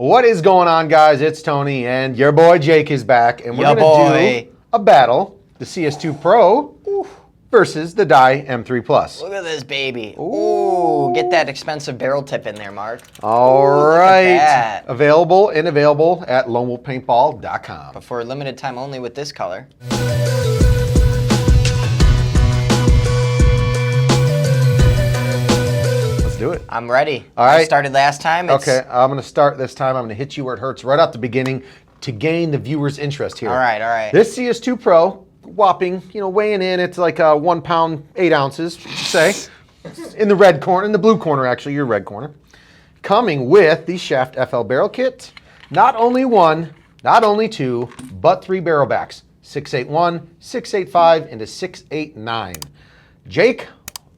What is going on, guys? It's Tony, and your boy Jake is back, and we're going to do a battle, the CS2 Pro versus the Dye M3 Plus. Look at this baby. Ooh, get that expensive barrel tip in there, Mark. All right. Available at lonewolfpaintball.com. But for a limited time only with this color. Do it. I'm ready. All right. I started last time. Okay, I'm going to start this time. I'm going to hit you where it hurts right out the beginning to gain the viewer's interest here. All right. This CS2 Pro, whopping, weighing in, it's like 1 pound, 8 ounces, say, in the red corner, in the blue corner, actually, your red corner. Coming with the Shaft FL barrel kit. Not only one, not only two, but 3 barrel backs. 681, 685, and a 689. Jake,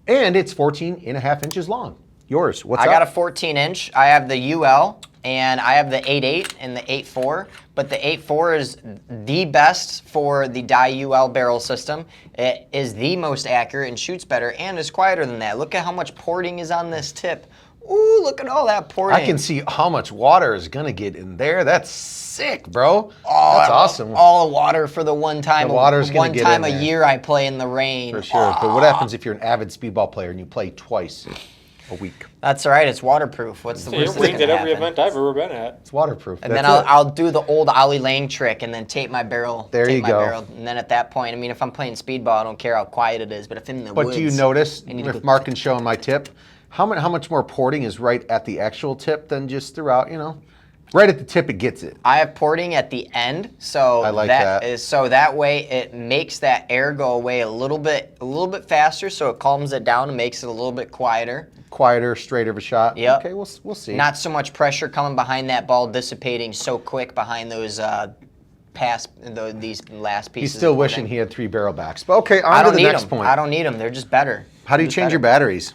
and it's 14.5 inches long. Yours, what's up? I got a 14-inch. I have the UL, and I have the 8.8 and the 8.4. But the 8.4 is the best for the Dye UL barrel system. It is the most accurate and shoots better and is quieter than that. Look at how much porting is on this tip. Ooh, look at all that porting. I can see how much water is going to get in there. That's sick, bro. Oh, that's awesome. All the water for the one time. The water's going to get in there. One time a year I play in the rain. For sure. But what happens if you're an avid speedball player and you play twice a week? That's all right. It's waterproof. What's the worst that's going to happen? At every event I've ever been at. It's waterproof. And then I'll do the old Ollie Lang trick and then tape my barrel. There you go. And then at that point, I mean, if I'm playing speedball, I don't care how quiet it is. But if I'm in the woods. But do you notice, if Mark can show my tip, how much more porting is right at the actual tip than just throughout, Right at the tip, it gets it. I have porting at the end, so I like that. So that way it makes that air go away a little bit faster, so it calms it down and makes it a little bit quieter. Quieter, straighter of a shot. Yep. Okay, we'll see. Not so much pressure coming behind that ball, dissipating so quick behind those these last pieces. He's still wishing he had 3 barrel backs. But okay, on to the next point. I don't need them. They're just better. How do you change your batteries?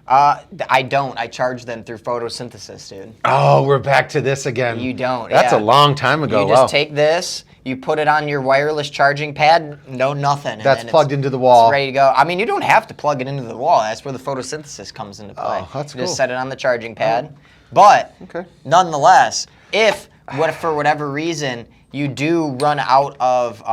I don't. I charge them through photosynthesis, dude. Oh, we're back to this again. You don't. That's a long time ago. You just take this, you put it on your wireless charging pad, nothing. That's plugged into the wall. It's ready to go. I mean, you don't have to plug it into the wall. That's where the photosynthesis comes into play. Oh, that's cool. Just set it on the charging pad. But nonetheless, if for whatever reason you do run out of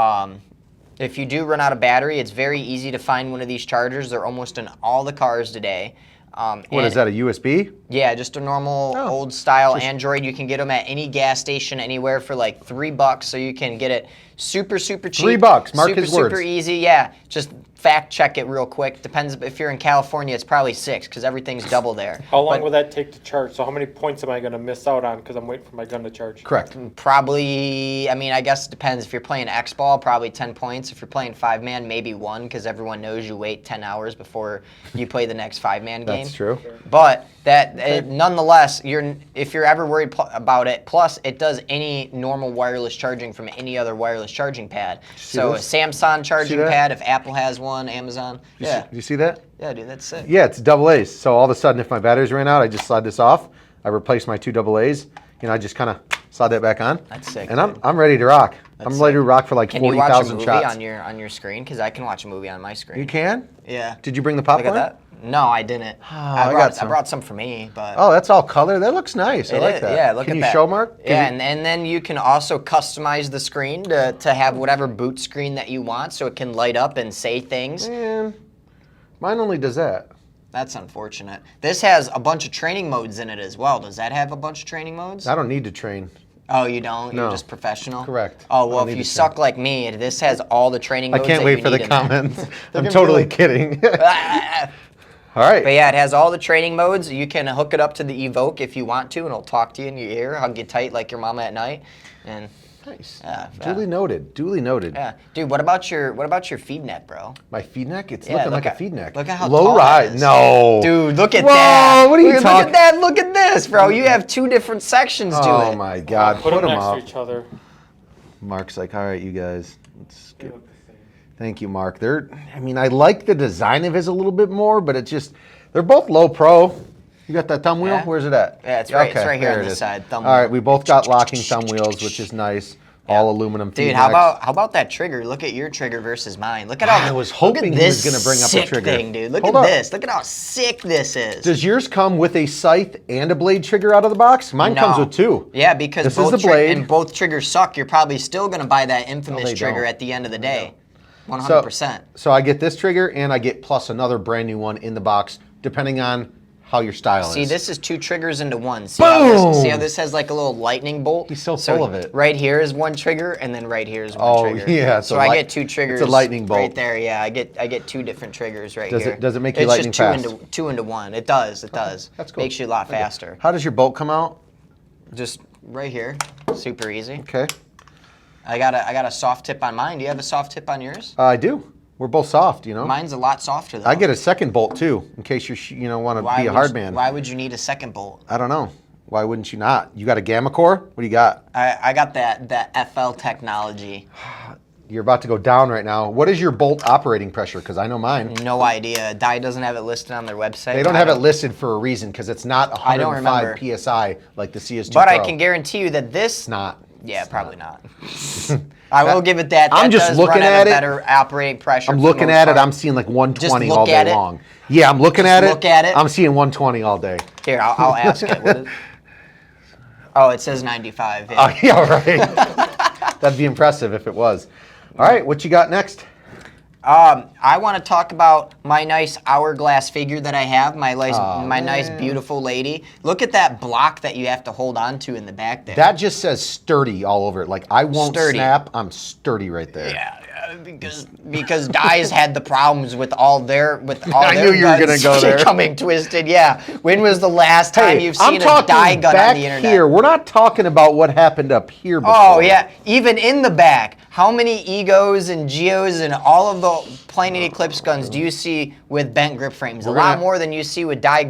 battery, it's very easy to find one of these chargers. They're almost in all the cars today. What is that, a USB? Yeah, just a normal old style Android. You can get them at any gas station anywhere for like $3, so you can get it super cheap. $3, mark his words. Super easy, yeah. Just fact check it real quick. Depends if you're in California, it's probably 6 because everything's double there. How long will that take to charge? So how many points am I going to miss out on because I'm waiting for my gun to charge? Correct. Probably, I mean, I guess it depends. If you're playing X-Ball, probably 10 points. If you're playing 5-man, maybe 1 because everyone knows you wait 10 hours before you play the next 5-man game. That's true. But nonetheless, if you're ever worried about it, plus it does any normal wireless charging from any other wireless charging pad. So a Samsung charging pad, if Apple has one, Amazon. Do you see that? Yeah, dude, that's sick. Yeah, it's AA's. So all of a sudden, if my batteries ran out, I just slide this off. I replace my 2 AA's. I just kind of slide that back on. That's sick. And I'm ready to rock. I'm ready to rock for like 40,000 shots. Can you watch a movie on your screen? Because I can watch a movie on my screen. You can? Yeah. Did you bring the popcorn? Look at that. No, I didn't. Oh, I brought some for me, but that's all color. That looks nice. I like that. Yeah, look at that. Can you show, Mark? And then you can also customize the screen to have whatever boot screen that you want, so it can light up and say things. Man, mine only does that. That's unfortunate. This has a bunch of training modes in it as well. Does that have a bunch of training modes? I don't need to train. Oh, you don't? No. You're just professional? Correct. Oh, well, if you suck like me, this has all the training modes. I can't wait for the comments. I'm totally kidding. All right. But yeah, it has all the training modes. You can hook it up to the Evoke if you want to, and it'll talk to you in your ear, hug you tight like your mama at night. And nice. Duly noted. Duly noted. Yeah, dude. What about your feed neck, bro? My feed neck? It's looking like a feed neck. Look at how low tall ride. it is. No. Dude, look at Whoa, that. What are you talking? Look at that. Look at this, bro. You have 2 different sections to it. Oh my God. Put them next up. to each other. Mark's like, all right, you guys. Let's get. Thank you, Mark. I mean, I like the design of his a little bit more, but it's just, they're both low pro. You got that thumb wheel? Yeah. Where's it at? Yeah, it's right here on this side. Thumb All right, wheel. we both got locking thumb wheels, which is nice. All aluminum. Dude, how about that trigger? Look at your trigger versus mine. Look at how I was hoping he was going to bring up a trigger. Thing, dude. Look Hold at up. this. Look at how sick this is. Does yours come with a scythe and a blade trigger out of the box? Mine comes with two. Yeah, because this is the blade. And both triggers suck. You're probably still going to buy that infamous they trigger don't. at the end of the day. 100%. So I get this trigger and I get plus another brand new one in the box, depending on how your style is. See, this is 2 triggers into one. Boom! See how this has like a little lightning bolt? He's so full of it. Right here is one trigger, and then right here is one trigger. Yeah. So I get 2 triggers. It's a lightning bolt. Right there, yeah. I get 2 different triggers right here. Does it make you lightning fast? It's just 2 into 1. It does, it does. That's cool. Makes you a lot faster. How does your bolt come out? Just right here. Super easy. Okay. I got a soft tip on mine. Do you have a soft tip on yours? I do. We're both soft, you know. Mine's a lot softer though. I get a second bolt too, in case you want to be a hard man. Why would you need a second bolt? I don't know. Why wouldn't you not? You got a gamma core? What do you got? I got that FL technology. You're about to go down right now. What is your bolt operating pressure? Because I know mine. No idea. Dye doesn't have it listed on their website. They don't have it listed for a reason because it's not 105 PSI like the CS2 But Pro. I can guarantee you that this... It's not. Yeah, probably not. I will give it that. I'm just does looking run at a it. better operating pressure. I'm for the looking most at it. part. I'm seeing like 120 Just all look at day it. long. Yeah, I'm looking Just at it. look at it. I'm seeing 120 all day. Here, I'll ask it. What is... Oh, it says 95. Yeah. Oh, yeah, right. That'd be impressive if it was. All right, what you got next? I want to talk about my nice hourglass figure that I have, my nice beautiful lady. Look at that block that you have to hold on to in the back there. That just says sturdy all over it. Like I won't Sturdy. snap. I'm sturdy right there. Yeah, because Dye's had the problems with all their I knew you were gonna guns go there. coming twisted. Yeah. When was the last time you've I'm seen a talking Dye gun back on the internet? here. We're not talking about what happened up here before. Oh yeah, even in the back. How many Egos and Geos and all of the Planet Eclipse guns do you see with bent grip frames? A lot more than you see with Dye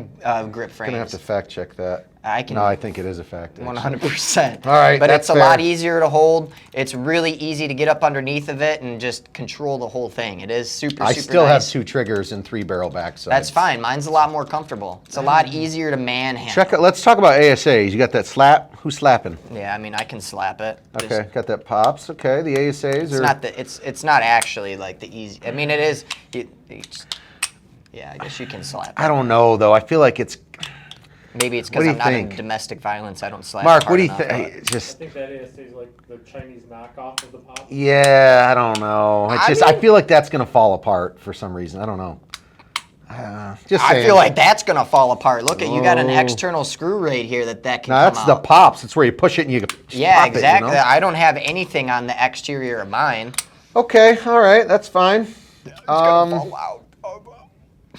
grip frames. I'm gonna have to fact check that. I can. No, I think it is a fact. actually. 100%. All right, but that's it's a lot fair. easier to hold. It's really easy to get up underneath of it and just control the whole thing. It is super. I super still have nice. 2 triggers and 3 barrel back sides. That's fine. Mine's a lot more comfortable. It's a lot easier to manhandle. Check it. Let's talk about ASAs. You got that slap? Who's slapping? Yeah, I mean I can slap it. Just- Okay, got that pops. Okay, the ASAs It's are. not the. It's not actually like the easy. I mean it is. Yeah, I guess you can slap it. I don't know though. I feel like it's. Maybe it's What because do I'm you not in think? domestic violence. I don't slap. Mark, hard what do you enough, think? I Just. think that is like the Chinese knockoff of the pop. Yeah, I don't know. It's I just. I mean- feel like that's gonna fall apart for some reason. I don't know. Just saying. I feel like that's gonna fall apart. Look at you got an Oh. external screw right here that can No, come that's the out. pops. It's where you push it and you. Yeah, pop it, you exactly. know? I don't have anything on the exterior of mine. Okay, all right, that's fine. It's gonna fall out.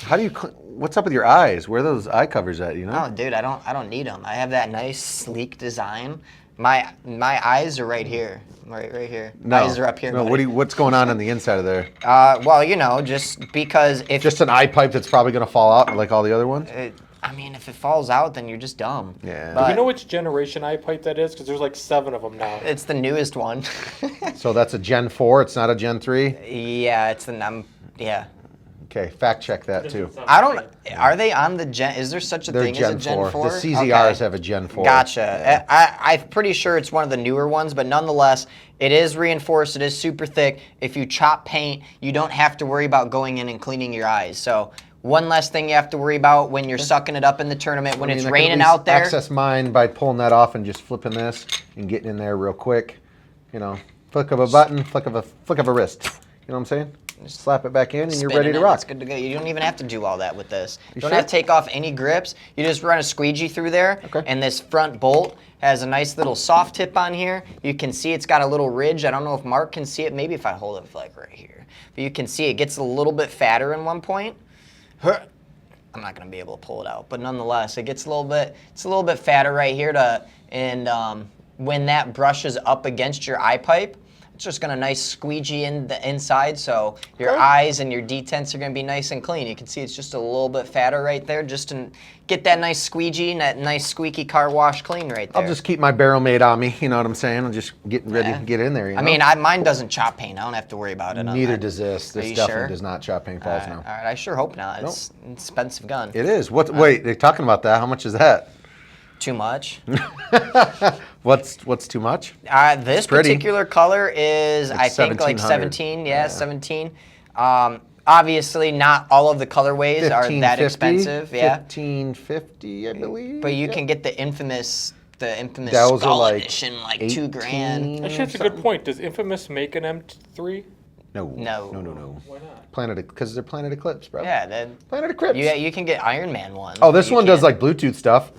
How do you? What's up with your eyes? Where are those eye covers at? You know? Oh, dude, I don't need them. I have that nice sleek design. My eyes are right here, right here. No, Eyes are up here. No, buddy. what's going on the inside of there? Well, you know, just because if Just an eye pipe that's probably gonna fall out like all the other ones. I mean, if it falls out, then you're just dumb. Yeah. But Do you know which generation eye pipe that is? Because there's like 7 of them now. it's the newest one. So that's a Gen 4. It's not a Gen 3. Yeah, it's yeah. Okay, fact check that too. I don't. Are they on the Gen? Is there such a They're thing Gen as a Gen 4. 4? The CZRs have a Gen 4. Gotcha. I'm pretty sure it's one of the newer ones, but nonetheless, it is reinforced. It is super thick. If you chop paint, you don't have to worry about going in and cleaning your eyes. So one less thing you have to worry about when you're sucking it up in the tournament, when I mean, it's I could raining at least out there. Access mine by pulling that off and just flipping this and getting in there real quick. You know, flick of a button, flick of a wrist. You know what I'm saying? Just slap it back in and you're ready Spinning to it, rock. It's good to go. You don't even have to do all that with this. You don't sure? have to take off any grips. You just run a squeegee through there, Okay. and this front bolt has a nice little soft tip on here. You can see it's got a little ridge. I don't know if Mark can see it. Maybe if I hold it like right here. But you can see it gets a little bit fatter in one point. I'm not going to be able to pull it out, but nonetheless, it gets a little bit. It's a little bit fatter right here when that brushes up against your eye pipe. It's just gonna nice squeegee in the inside, so your eyes and your detents are gonna be nice and clean. You can see it's just a little bit fatter right there, just to get that nice squeegee and that nice squeaky car wash clean right there. I'll just keep my barrel made on me. You know what I'm saying? I'm just getting ready to get in there. You know? I mean, mine doesn't chop paint. I don't have to worry about it. Neither does this. Are This you definitely sure? does not chop paintballs now. All right, I sure hope not. It's an expensive gun. It is. What? Wait, they're talking about that. How much is that? Too much? What's too much? This pretty. particular color is, It's I think, like 1700. 17. Yeah, 17. Obviously, not all of the colorways are that 1550, expensive. Yeah, 1550, I believe. but you Yep. can get the infamous Those are skull like edition, like 18 $2,000. Actually, that's a good point. Does Infamous make an M3? No. No. No. Why not? Because they're Planet Eclipse, bro. Yeah, then Planet Eclipse. you can get Iron Man ones. Oh, this but you one does can't- like Bluetooth stuff.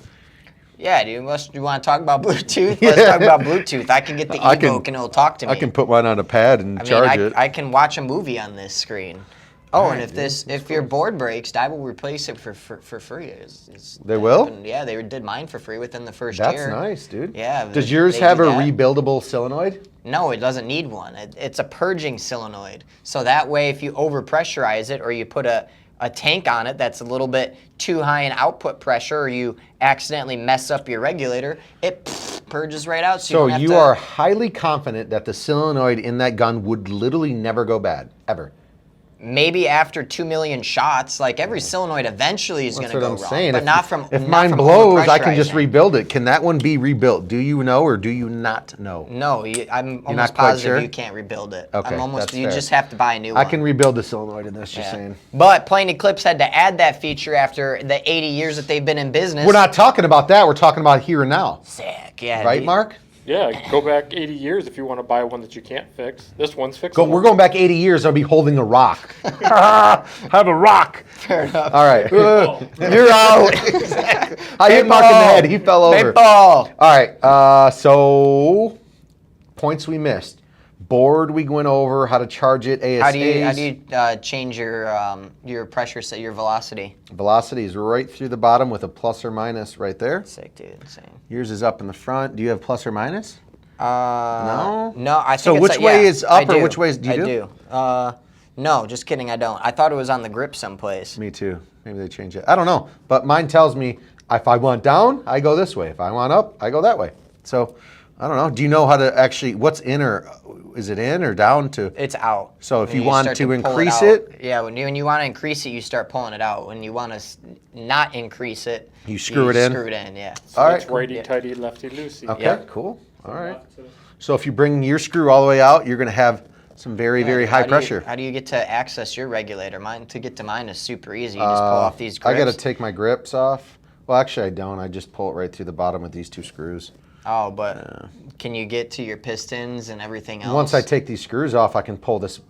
Yeah, dude. You want to talk about Bluetooth? Let's talk about Bluetooth. I can get the I can- Evoke and it'll talk to me. I can put mine on a pad and I mean, charge it. I can watch a movie on this screen. Oh, and Alright, if your board breaks, I will replace it for free. They will? Yeah, they did mine for free within the first That's year. nice, dude. Yeah. Does yours they have do a that. rebuildable solenoid? No, it doesn't need one. It's a purging solenoid. So that way, if you overpressurize it or you put a tank on it that's a little bit too high in output pressure, or you accidentally mess up your regulator, it purges right out. So don't have you to, are highly confident that the solenoid in that gun would literally never go bad, ever. maybe after 2 million shots, like every solenoid eventually is going That's to what go I'm wrong. saying. But not from if not mine from blows, I can just overpressurizing. rebuild it. Can that one be rebuilt? Do you know or do you not know? No, I'm not almost quite positive sure? you can't rebuild it. Okay, I'm almost. that's You fair. just have to buy a new I one. can rebuild the solenoid in this, you're Yeah. saying. But Planet Eclipse had to add that feature after the 80 years that they've been in business. We're not talking about that. We're talking about here and now. Sick, yeah. Right, dude. Mark? Yeah, go back 80 years if you want to buy one that you can't fix. This one's fixable. We're going back 80 years. I'll be holding a rock. Have a rock. Fair enough. All right. You're out. I hit Mark in the head. He fell over. Paintball. All right. So points we missed. Board we went over. How to charge it. ASAs. How do you change your pressure set, your velocity? Velocity is right through the bottom with a plus or minus right there. Sick, dude. Insane. Yours is up in the front. Do you have plus or minus? No? No, I think So it's which way yeah, is up I or do. which way is do you I do? do. No, just kidding. I don't. I thought it was on the grip someplace. Me too. Maybe they change it. I don't know. But mine tells me if I want down, I go this way. If I want up, I go that way. So I don't know. Do you know how to actually, what's in or is it in or down to? It's out. So if When you want start to pull increase out- it? Yeah, when you want to increase it, you start pulling it out. When you want to not increase it, You screw it in? Screw it in, yeah. So All it's right. righty-tighty, lefty-loosey. Okay, Yeah. cool. All right. So if you bring your screw all the way out, you're going to have some very, very high pressure. How do you get to access your regulator? To get to mine is super easy. You just pull off these grips. I got to take my grips off. Well, actually, I don't. I just pull it right through the bottom with these two screws. Oh, but can you get to your pistons and everything else? Once I take these screws off, I can pull this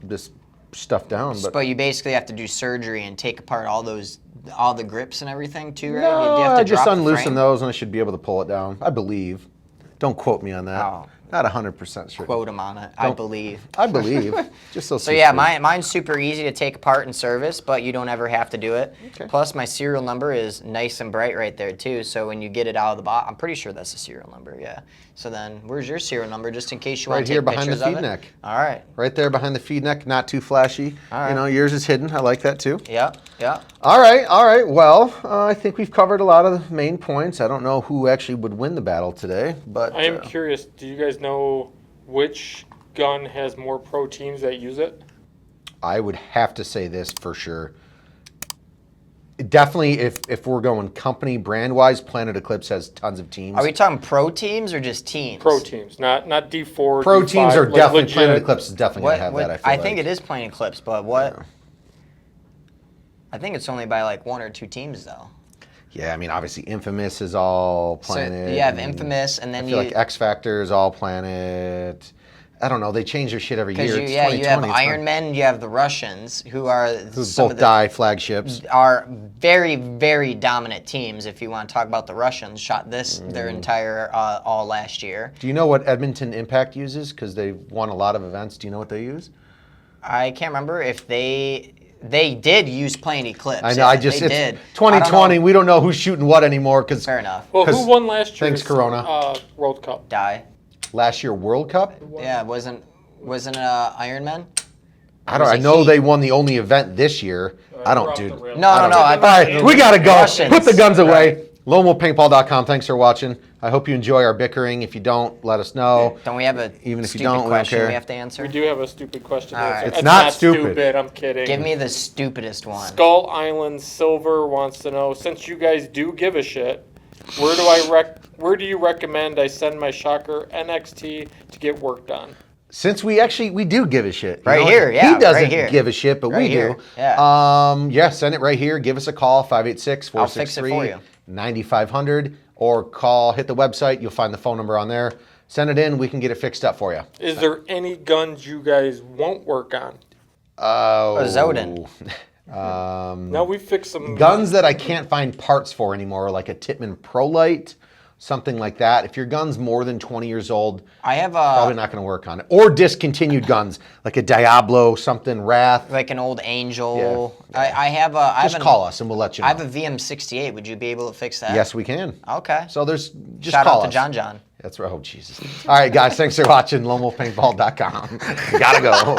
stuff down. But But you basically have to do surgery and take apart all the grips and everything too, right? no, you have to I just drop the unloosen frame? those and I should be able to pull it down. I believe. Don't quote me on that. Oh. Not 100% sure. Quote them on it. I believe. I believe. Just so. So yeah, mine's super easy to take apart and service, but you don't ever have to do it. Okay. Plus, my serial number is nice and bright right there too. So when you get it out of the box, I'm pretty sure that's the serial number. Yeah. So then, where's your serial number, just in case you want Right to here take behind the pictures of feed it? neck. All right. Right there behind the feed neck, not too flashy. All right. You know, yours is hidden. I like that too. Yeah. Yeah. All right, all right. Well, I think we've covered a lot of the main points. I don't know who actually would win the battle today, but I am curious, do you guys know which gun has more pro teams that use it? I would have to say this for sure. Definitely, if we're going company brand-wise, Planet Eclipse has tons of teams. Are we talking pro teams or just teams? Pro teams, not D4, Pro D5, teams are like definitely, legit. Planet Eclipse is definitely going to have What, that, I think it is Planet Eclipse, but what? Yeah. I think it's only by like 1 or 2 teams though. Yeah, I mean, obviously, Infamous is all So Planet. you have and Infamous, and then I feel like X Factor is all Planet. I don't know. They change their shit every year. because It's you have 2020, it's Iron fine. Men, you have the Russians, who are Who some both of the die flagships. are very, very dominant teams. If you want to talk about the Russians, shot their entire all last year. Do you know what Edmonton Impact uses? Because they've won a lot of events. Do you know what they use? I can't remember if they did use Planet Eclipse. I know. Yeah, I just they it's did. 2020. I don't know. We don't know who's shooting what anymore. Because Fair enough. Well, 'Cause- who won last year's thanks, Corona. World Cup? Die. last year World Cup. Yeah, wasn't Iron Man? I don't. Was I it know Heat? they won the only event this year. I don't, dude. No. I All right, we gotta go. Russians. Put the guns away. LoneWolfPaintball.com. Thanks for watching. I hope you enjoy our bickering. If you don't, let us know. Don't we have a Even if you stupid don't, we don't question care. we have to answer? We do have a stupid question. to All answer. right. It's not stupid. I'm kidding. Give me the stupidest one. Skull Island Silver wants to know, since you guys do give a shit, Where do you recommend I send my Shocker NXT to get work done? Since we do give a shit. You Right know, here, yeah, He doesn't right here. give a shit, but Right we here, do. yeah. Send it right here. Give us a call, I'll fix it for you. 586-463-9500, or hit the website. You'll find the phone number on there. Send it in. We can get it fixed up for you. Is there any guns you guys won't work on? Zodin. Now we fixed some Guns that I can't find parts for anymore, like a Tippmann Pro Light, something like that. If your gun's more than 20 years old, I have probably not going to work on it. Or discontinued guns, like a Diablo, something, Wrath. like an old Angel. Yeah. I have a. Just call us and we'll let you know. I have a VM68. Would you be able to fix that? Yes, we can. Okay. So there's just Shout call out to us. John John. That's right. Oh, Jesus. All right, guys. Thanks for watching LoneWolfPaintball.com. Gotta go.